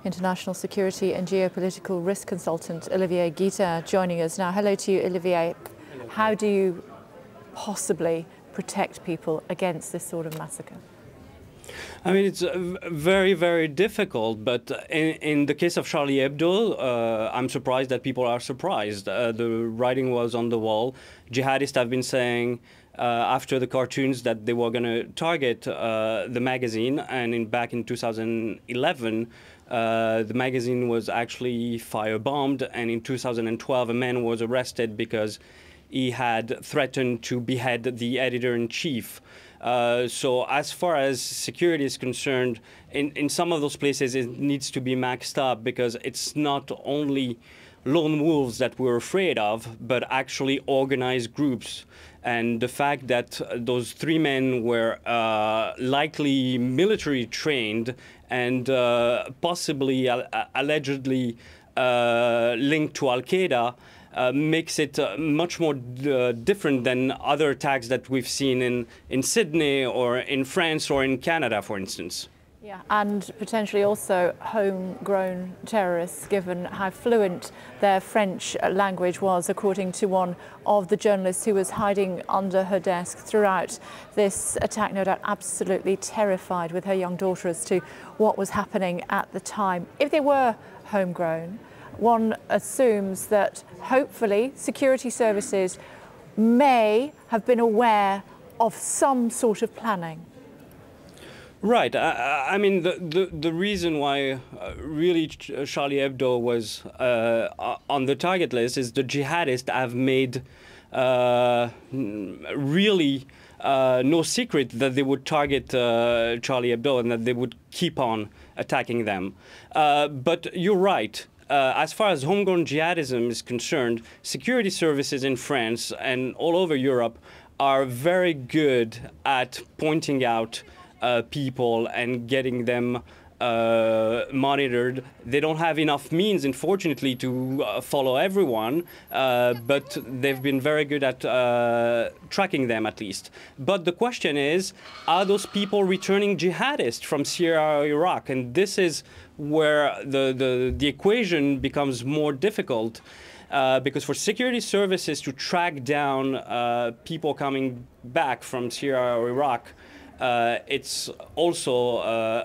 International security and geopolitical risk consultant Olivier Guita joining us now. Hello to you, Olivier. Hello. How do you possibly protect people against this sort of massacre? I mean, it's very, very difficult, but in the case of Charlie Hebdo, I'm surprised that people are surprised. The writing was on the wall. Jihadists have been saying after the cartoons that they were going to target the magazine, and back in 2011, the magazine was actually firebombed, and in 2012, a man was arrested because he had threatened to behead the editor-in-chief. So as far as security is concerned, in some of those places it needs to be maxed up, because it's not only lone wolves that we're afraid of, but actually organized groups. And the fact that those three men were likely military trained and possibly allegedly linked to Al-Qaeda makes it much more different than other attacks that we've seen in Sydney or in France or in Canada, for instance. Yeah, and potentially also homegrown terrorists, given how fluent their French language was, according to one of the journalists who was hiding under her desk throughout this attack, no doubt absolutely terrified with her young daughter as to what was happening at the time. If they were homegrown, one assumes that hopefully security services may have been aware of some sort of planning. Right. I mean, the reason why really Charlie Hebdo was on the target list is the jihadists have made really no secret that they would target Charlie Hebdo and that they would keep on attacking them. But you're right. As far as homegrown jihadism is concerned, security services in France and all over Europe are very good at pointing out people and getting them monitored. They don't have enough means, unfortunately, to follow everyone, but they've been very good at tracking them, at least. But the question is, are those people returning jihadists from Syria or Iraq? And this is where the equation becomes more difficult, because for security services to track down people coming back from Syria or Iraq, it's also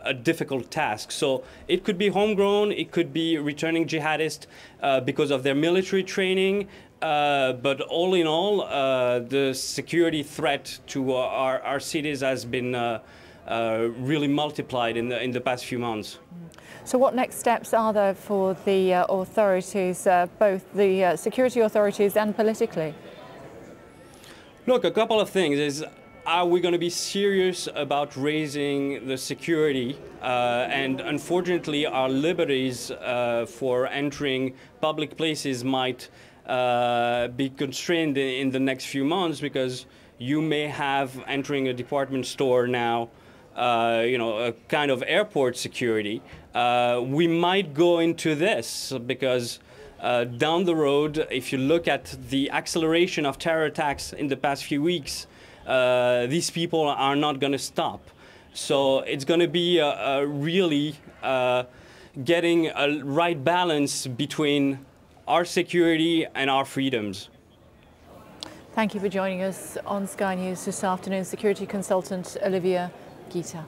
a difficult task. So it could be homegrown, it could be returning jihadists because of their military training, but all in all, the security threat to our cities has been really multiplied in the past few months. So what next steps are there for the authorities, both the security authorities and politically? Look, a couple of things is, are we going to be serious about raising the security? And unfortunately, our liberties for entering public places might be constrained in the next few months, because you may have entering a department store now, a kind of airport security. We might go into this because down the road, if you look at the acceleration of terror attacks in the past few weeks, these people are not going to stop. So it's going to be really getting a right balance between our security and our freedoms. Thank you for joining us on Sky News this afternoon, security consultant Olivier Guita.